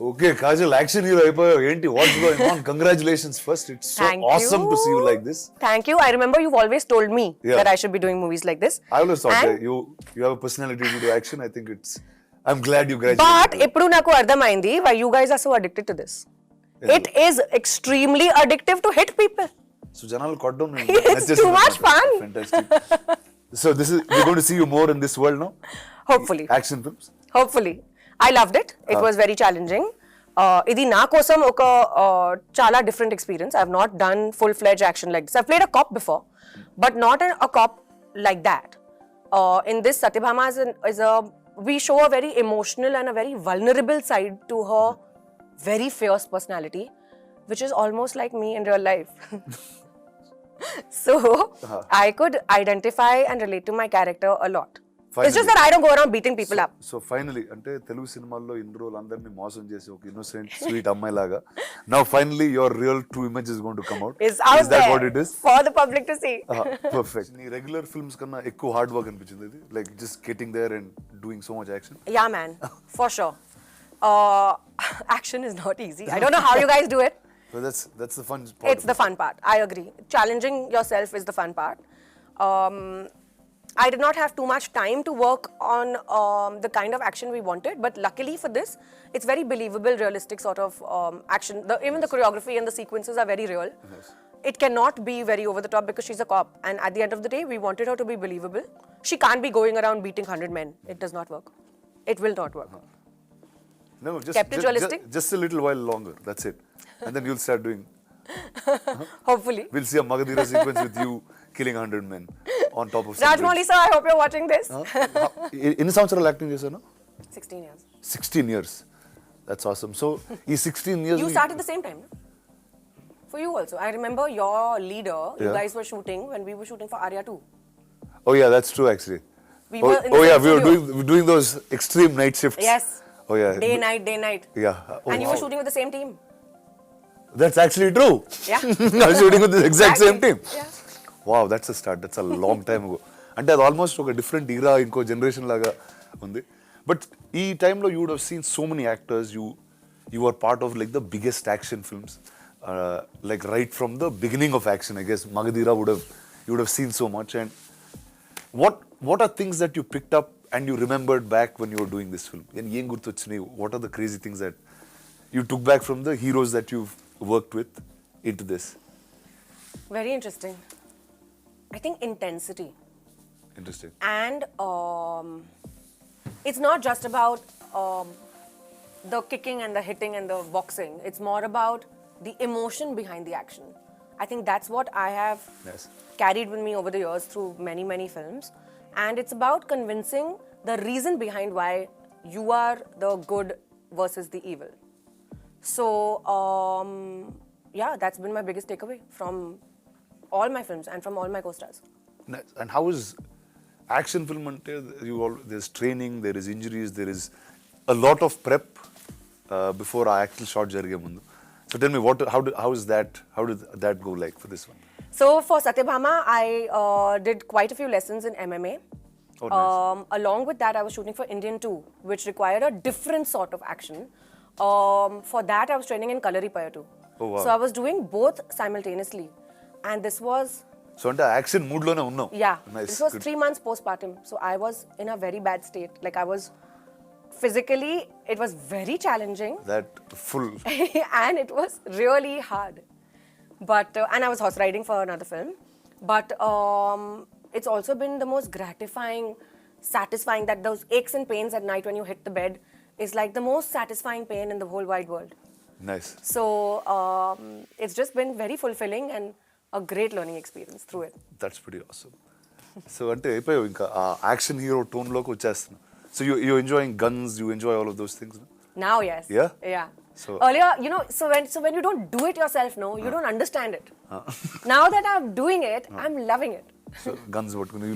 Okay, Kajal, action hero అయిపోయావు. ఏంటి? What's going on? Congratulations first. It's so awesome to see you like this. Thank you. I remember you've always told me Yeah. that I should be doing movies like this. I always thought And- that you have a personality to do action. I think I'm glad you graduated. But ఇప్పుడు నాకు అర్థమైంది why you guys are so addicted to this. It is extremely addictive to hit people. So జనాలు కొట్టడం It's too much fun. Fantastic. So we're going to see you more in this world now? Hopefully. Action films? Hopefully. I loved it. It was very challenging. ఇది నా కోసం ఒక చాలా different experience. I have not done full-fledged action like this. I've played a cop before, but not a cop like that. In this, Sathya Bhama we show a very emotional and a very vulnerable side to her very fierce personality, which is almost like me in real life. So, I could identify and relate to my character a lot. Finally. It's just that I don't go around beating people up. So finally, అంటే తెలుగు సినిమాల్లో ఇన్ని రోజులు అందరినీ మోసం చేసి ఒక innocent sweet అమ్మాయి లాగా now finally your real true image is going to come out. It's out Is that there what it is? for the public to see. Perfect. నీ రెగ్యులర్ ఫిల్మ్స్ కన్నా ఎక్కువ హార్డ్ వర్క్ అనిపించింది ఇది, like just getting there and doing so much action. Yeah, man, for sure. Action is not easy. I don't know how you guys do it. So that's the fun part. It's the fun part. I agree. Challenging yourself is the fun part. I did not have too much time to work on the kind of action we wanted, but luckily for this, it's very believable, realistic sort of action. Even the choreography and the sequences are very real. Nice. It cannot be very over the top because she's a cop, and at the end of the day, we wanted her to be believable. She can't be going around beating 100 men. It does not work. It will not work. No, Kept it realistic? Just a little while longer. That's it. And then you'll start doing. Hopefully. We'll see a Magadira sequence with you killing 100 men on top of some Rajmouli sir, I hope you're watching this. ఎన్ని సంవత్సరాలు acting చేశాను? 16 years. 16 years. That's awesome. So ఈ 16 years You started the same time, no? For you also. I remember your leader, you Yeah. guys were shooting when we were shooting for Arya 2. Oh yeah, that's true actually. We were in the yeah, same we were studio. doing those extreme night shifts. Yes. Oh yeah. Day, night. Yeah. Oh, And you were wow. shooting with the same team. That's actually true. Yeah. I was shooting with the exact same team. Yeah. Wow, that's a start. That's a long time ago. అంటే అది almost ఒక different ఈరా, ఇంకో generation లాగా ఉంది. But ఈ టైంలో you would have seen so many actors, you are part of like the biggest action films, like right from the beginning of action. I guess Magadira you would have seen so much. And what are things that you picked up and you remembered back when you were doing this film? And ఏం గుర్తొచ్చినాయి? What are the crazy things that you took back from the heroes that you've worked with into this? Very interesting. I think intensity. Interesting. And it's not just about the kicking and the hitting and the boxing. It's more about the emotion behind the action. I think that's what I have Yes. carried with me over the years through many, many films. And it's about convincing the reason behind why you are the good versus the evil. So, yeah, that's been my biggest takeaway from all my films and from all my co-stars. Nice. And how is action film ante there's training, there is injuries, there is a lot of prep before our actual shot jarige mundu. So tell me, how did that go like for this one? So for Sathya Bhama, I did quite a few lessons in MMA. Oh, nice. Along with that, I was shooting for Indian 2, which required a different sort of action. For that, I was training in Kalaripaya too. Oh, wow. So I was doing both simultaneously. And this was, So అంటే action mood లోనే ఉన్నాం. yeah, Nice. this was Good. 3 months postpartum. So I was in a very bad state. Like I was physically, it was very challenging. That full. And it was really hard. But and I was horse riding for another film. But it's also been the most gratifying, satisfying, that those aches and pains at night when you hit the bed is like the most satisfying pain in the whole wide world. Nice. So it's just been very fulfilling and a great learning experience through it. That's pretty awesome. So అంటే అయిపోయావు ఇంకా ఆ action hero tone లోకి వచ్చేస్తున్నా. So you enjoying guns, you enjoy all of those things, no? Now, yes. Yeah? Yeah. So- Earlier, you know, so when you don't do it yourself, no, you don't understand it. Now that I'm doing it, I'm loving it. So guns పట్టుకుని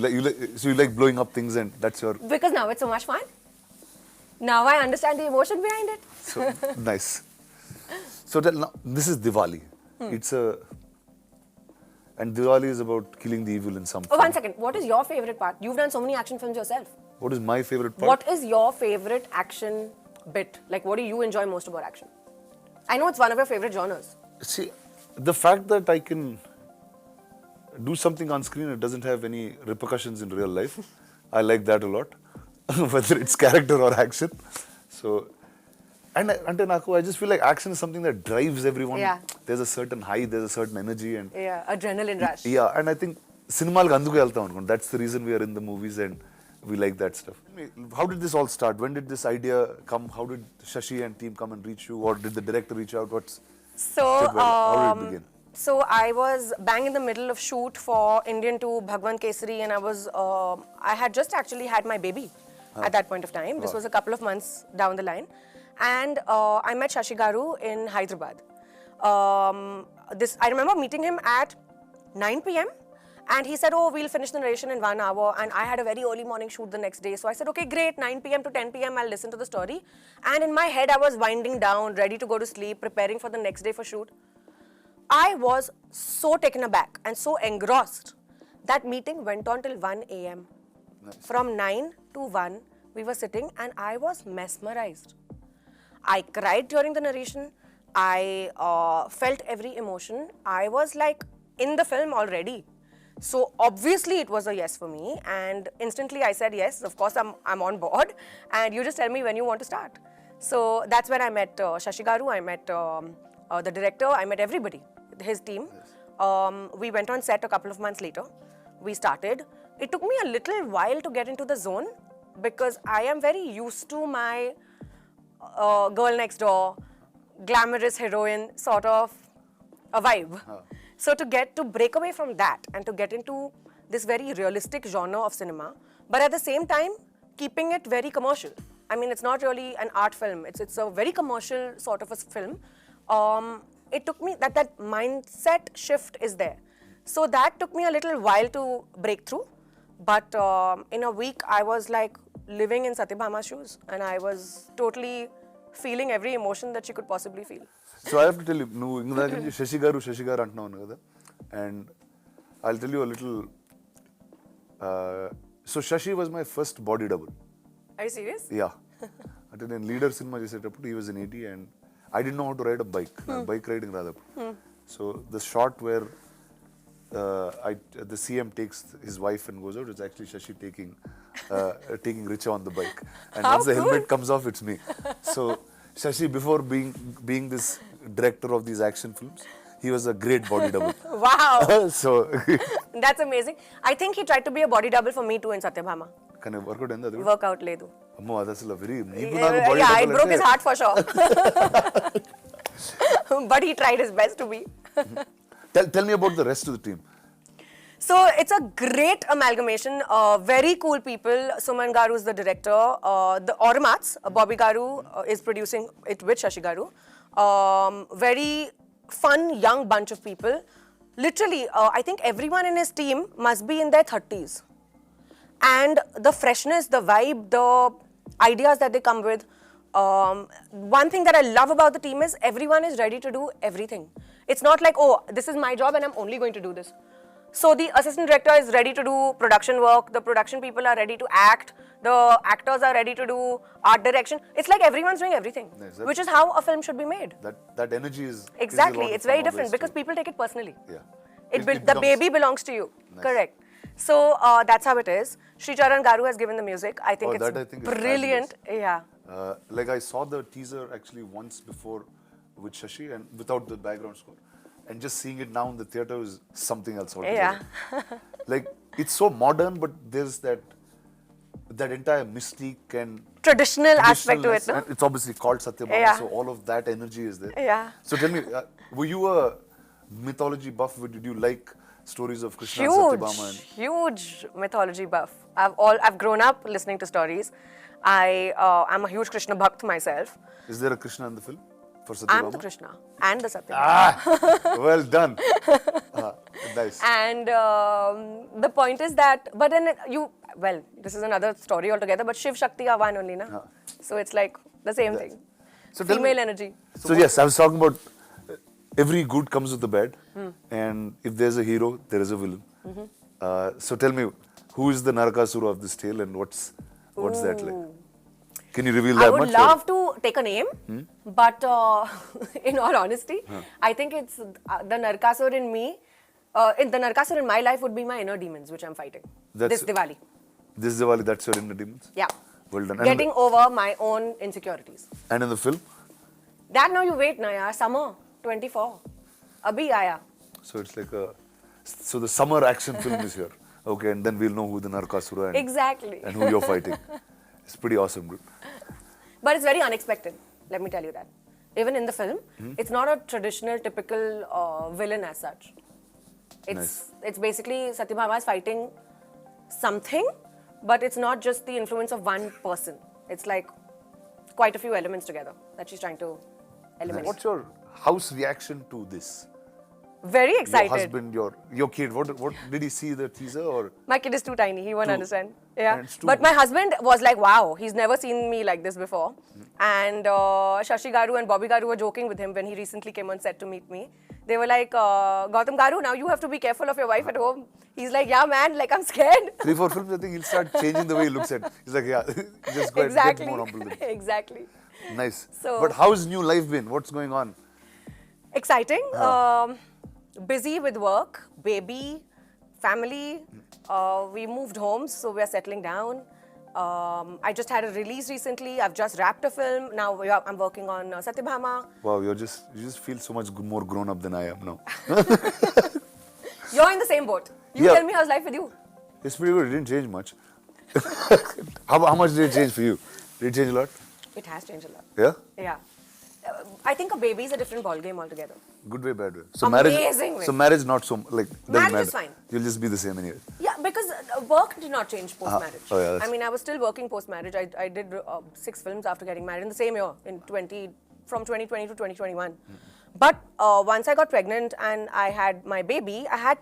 you like blowing up things, and that's your Because now it's so much fun. Now I understand the emotion behind it. so nice. So now, this is Diwali. It's and Diwali is about killing the evil in some Oh, form. one second. What is your favorite part? You've done so many action films yourself. What is my favorite part? What is your favorite action bit? Like, what do you enjoy most about action? I know it's one of your favorite genres. See, the fact that I can do something on screen, it doesn't have any repercussions in real life. I like that a lot, whether it's character or action. So, and I just feel like action is something that drives everyone. Yeah. There's a certain high, there's a certain energy, and Yeah, adrenaline rush. yeah, and I think cinema anduku veltam anukondi. That's the reason we are in the movies and we like that stuff. How did this all start? When did this idea come? How did Shashi and team come and reach you, or did the director reach out? So, how did it begin? So I was bang in the middle of shoot for Indian 2 Bhagwan Kesari, and I had just actually had my baby at that point of time. This was a couple of months down the line, and I met Shashi Garu in Hyderabad. I remember meeting him at 9 p.m. and he said, "Oh, we'll finish the narration in 1 hour." And I had a very early morning shoot the next day, so I said, "Okay, great. 9 p.m. to 10 p.m. I'll listen to the story." And in my head, I was winding down, ready to go to sleep, preparing for the next day for shoot. I was so taken aback and so engrossed. That meeting went on till 1 a.m. Nice. From 9 to 1, we were sitting and I was mesmerized. I cried during the narration. I felt every emotion. I was like in the film already. So obviously it was a yes for me, and instantly I said yes. Of course I'm on board, and you just tell me when you want to start. So that's when I met Shashi Garu. I met the director. I met everybody, his team. We went on set a couple of months later. We started. It took me a little while to get into the zone because I am very used to my girl next door, glamorous heroine sort of a vibe. So to break away from that and to get into this very realistic genre of cinema, but at the same time keeping it very commercial. I mean, it's not really an art film. It's a very commercial sort of a film. It took me that mindset shift is there. So that took me a little while to break through. But in a week, I was like living in Sathya Bhama's shoes, and I was totally feeling every emotion that she could possibly feel. So I have to tell you, నువ్వు ఇందాక నుంచి శశి గారు అంటున్నావు కదా, and I'll tell you a little. So Shashi was my first body double. Are you serious? Yeah. అంటే నేను leader cinema చేసేటప్పుడు he was in 80 and I didn't know how to ride a bike. Bike riding రాదప్పుడు. So the shot where the CM takes his wife and goes out, it's actually Shashi taking Richa on the bike. And How once the cool. helmet comes off, it's me. So Shashi, before being this director of these action films, he was a great body double. Wow. So That's amazing. I think he tried to be a body double for me too in Sathya Bhama. కానీ work out అయింది అది కూడా? Workout ledu. అమ్మో అది అసలు very నీకు నాకు body Yeah, it double broke his heart for sure. But he tried his best to be. Tell me about the rest of the team. So it's a great amalgamation. Very cool people. Suman Garu is the director. The Ormats, Bobby Garu is producing it with Shashi Garu. Very fun, young bunch of people. Literally, I think everyone in his team must be in their 30s. And the freshness, the vibe, the ideas that they come with. One thing that I love about the team is everyone is ready to do everything. It's not like, oh, this is my job and I'm only going to do this. So the assistant director is ready to do production work, the production people are ready to act, the actors are ready to do art direction. It's like everyone's doing everything, Exactly. which is how a film should be made. That energy is Exactly, is a lot it's of very fun different always because too. people take it personally. Yeah. The becomes- baby belongs to you. Nice. Correct. So that's how it is. Sri Charan Garu has given the music. I think Oh, it's that I think is brilliant. Yeah. Like I saw the teaser actually once before with Shashi and without the background score, and just seeing it now in the theater is something else altogether. Yeah. Like it's so modern, but there's that entire mystique and Traditional aspect to it, traditionalness, no? and it's obviously called Sathya Bhama, Yeah. so all of that energy is there. Yeah. So tell me, were you a mythology buff? Did you like stories of Krishna and Sathya Bhama? Huge mythology buff. I've grown up listening to stories. I'm a huge Krishna bhakt myself. Is there a Krishna in the film for Sathya I'm Bhama? the Krishna and the Sathya Bhama. Well done. Nice. And the point is that, but then this is another story altogether, but Shiv Shakti are one only, na? So it's like the same thing. So tell me- Female energy. So yes, I was talking about every good comes with a bad, and if there's a hero, there is a villain. So tell me, who is the Narakasura of this tale, and what's that like? Can you reveal I that would much? love to take a name, but in all honesty, I think it's the Narkasur in me. The Narkasur in my life would be my inner demons, which I'm fighting this Diwali. This Diwali, that's your inner demons? Yeah. Well done. Getting over my own insecurities. And in the film? That now you wait, na yaar. Summer 24. Abhi aaya. So it's like so the summer action film is here. Okay, and then we'll know who the Narkasura Exactly. and who you're fighting. It's pretty awesome, dude. But it's very unexpected, let me tell you that. Even in the film, it's not a traditional, typical villain as such. It's basically Sathya Bhama is fighting something, but it's not just the influence of one person. It's like quite a few elements together that she's trying to eliminate. What's your house reaction to this? Very excited. Your husband, your kid, what did he see the teaser or? My kid is too tiny, he won't understand. Yeah. And But my husband was like, wow, he's never seen me like this before. And Shashi Garu and Bobby Garu were joking with him when he recently came on set to meet me. They were like, Gautam Garu, now you have to be careful of your wife at home. He's like, yeah, man, like I'm scared. 3-4 films, I think he'll start changing the way he looks at it. He's like, yeah, just go ahead, get more humble. Exactly. Nice. So, but how's new life been? What's going on? Exciting. Busy with work, baby, family. We moved homes, so we're settling down. I just had a release recently. I've just wrapped a film. Now I'm working on Sathya Bhama. Wow, you just feel so much more grown up than I am now. You're in the same boat. You tell me how's life with you. It's pretty good. It didn't change much. how much did it change for you? Did it change a lot? It has changed a lot. Yeah? Yeah. I think a baby is a different ballgame altogether. Good way, bad way. So Amazing way. So marriage not so like doesn't Marriage matter. is fine. You'll just be the same anyway. Yeah, because work did not change post-marriage. Oh, yeah, I mean, I was still working post-marriage. I did 6 films after getting married in the same year, from 2020 to 2021. But once I got pregnant and I had my baby, I had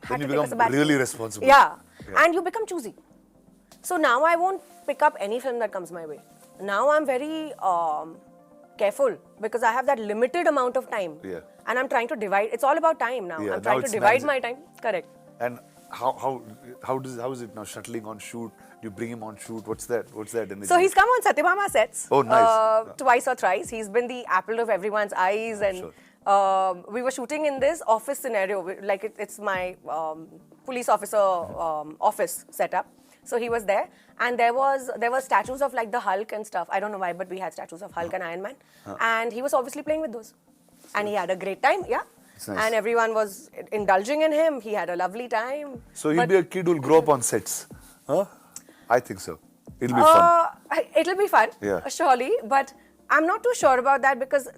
to take a sabbatical. Really responsible. Yeah, and you become choosy. So now I won't pick up any film that comes my way. Now I'm very careful because I have that limited amount of time. Yeah. And I'm trying to divide. It's all about time now. Yeah, I'm trying to divide my time. Correct. And how is it now shuttling on shoot? You bring him on shoot. What's that? Energy? So he's come on Sathya Bhama sets. Oh, nice. Twice or thrice. He's been the apple of everyone's eyes, and we were shooting in this office scenario. Like it's my police officer office setup. So he was there, and there were statues of like the Hulk and stuff. I don't know why, but we had statues of Hulk and Iron Man, and he was obviously playing with those, and he had a great time. Yeah. Nice. And everyone was indulging in him. He had a lovely time. So he'll be a kid who'll grow up on sets. Huh? I think so. It'll be fun. It'll be fun, Yeah. surely. But I'm not too sure about that because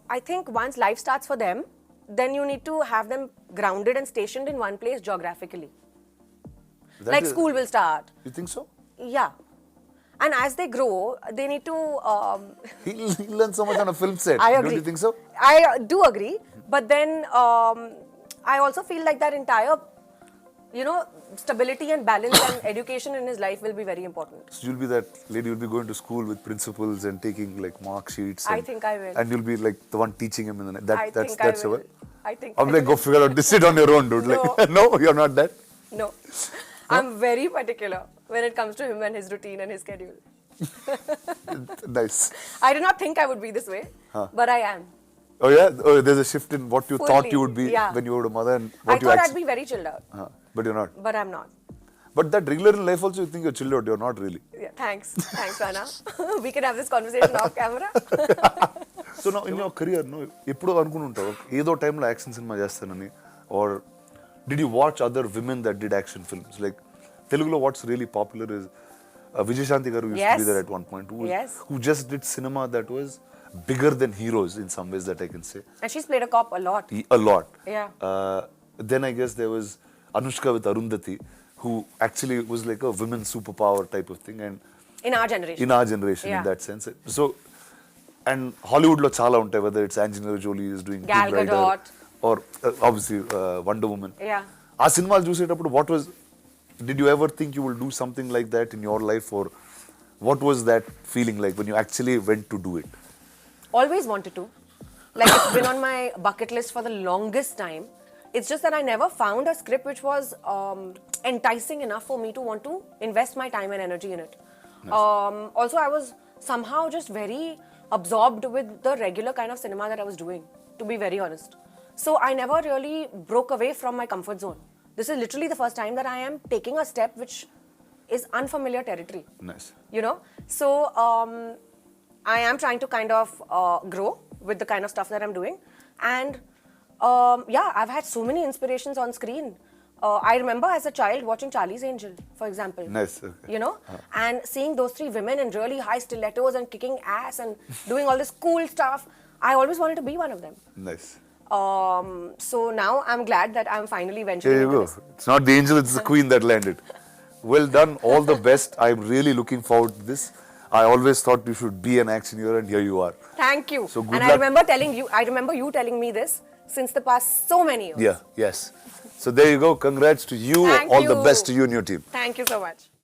I think once life starts for them, then you need to have them grounded and stationed in one place geographically. Like school will start. You think so? Yeah. And as they grow, they need to... He'll learn so much on a film set. I agree. Don't you think so? I do agree. But then I also feel like that entire, stability and balance and education in his life will be very important. So you'll be that lady who'll be going to school with principals and taking like mark sheets. I think I will. And you'll be like the one teaching him in the that's I will. your I think I'm like, go figure out this, sit on your own, dude. No. Like, no, you're not that. No. I'm very particular when it comes to him and his routine and his schedule. Nice. I did not think I would be this way, but I am. Oh yeah? Oh, there's a shift in what you Fully, thought you would be yeah. when you were a mother and I what you thought actually... I'd be very chilled out, But you're not. but I'm not. But that regular in life also you think you're chilled out. You're not really. Yeah, thanks, Rana. We can have this conversation off camera. So now in your career, no, ఎప్పుడో అనుకుంటుంటావు ఏదో టైంలో action cinema చేస్తానని, or did you watch other women that did action films? Like Telugulo, what's really popular is Vijayashanti garu used to be there at one point, who just did cinema that was bigger than heroes in some ways that I can say. And she's played a cop a lot. A lot. Yeah. Then I guess there was Anushka with Arundhati, who actually was like a women superpower type of thing, and in our generation. In that sense. So, and Hollywood lo chala untai, whether it's Angelina Jolie is doing Gal Tomb Raider, Gadot. or obviously Wonder Woman. Yeah. Aa cinemalu chusetappudu did you ever think you will do something like that in your life, or what was that feeling like when you actually went to do it? Always wanted to. Like, it's been on my bucket list for the longest time. It's just that I never found a script which was enticing enough for me to want to invest my time and energy in it. Nice. Also, somehow just very absorbed with the regular kind of cinema that I was doing, to be very honest. So I never really broke away from my comfort zone. This is literally the first time that I am taking a step which is unfamiliar territory. Nice. You know? So I am trying to kind of grow with the kind of stuff that I'm doing. And yeah, I've had so many inspirations on screen. I remember as a child watching Charlie's Angel, for example. Nice. Okay. You know, and seeing those three women in really high stilettos and kicking ass and doing all this cool stuff. I always wanted to be one of them. Nice. So now I'm glad that I'm finally venturing There you into go. this. It's not the angel, it's the queen that landed. Well done. All the best. I'm really looking forward to this. I always thought you should be an action hero, and here you are. Thank you. So good and luck. I remember you telling me this since the past so many years. Yeah, yes. So there you go. Congrats to you. Thank All you. the best to you and your team. Thank you so much.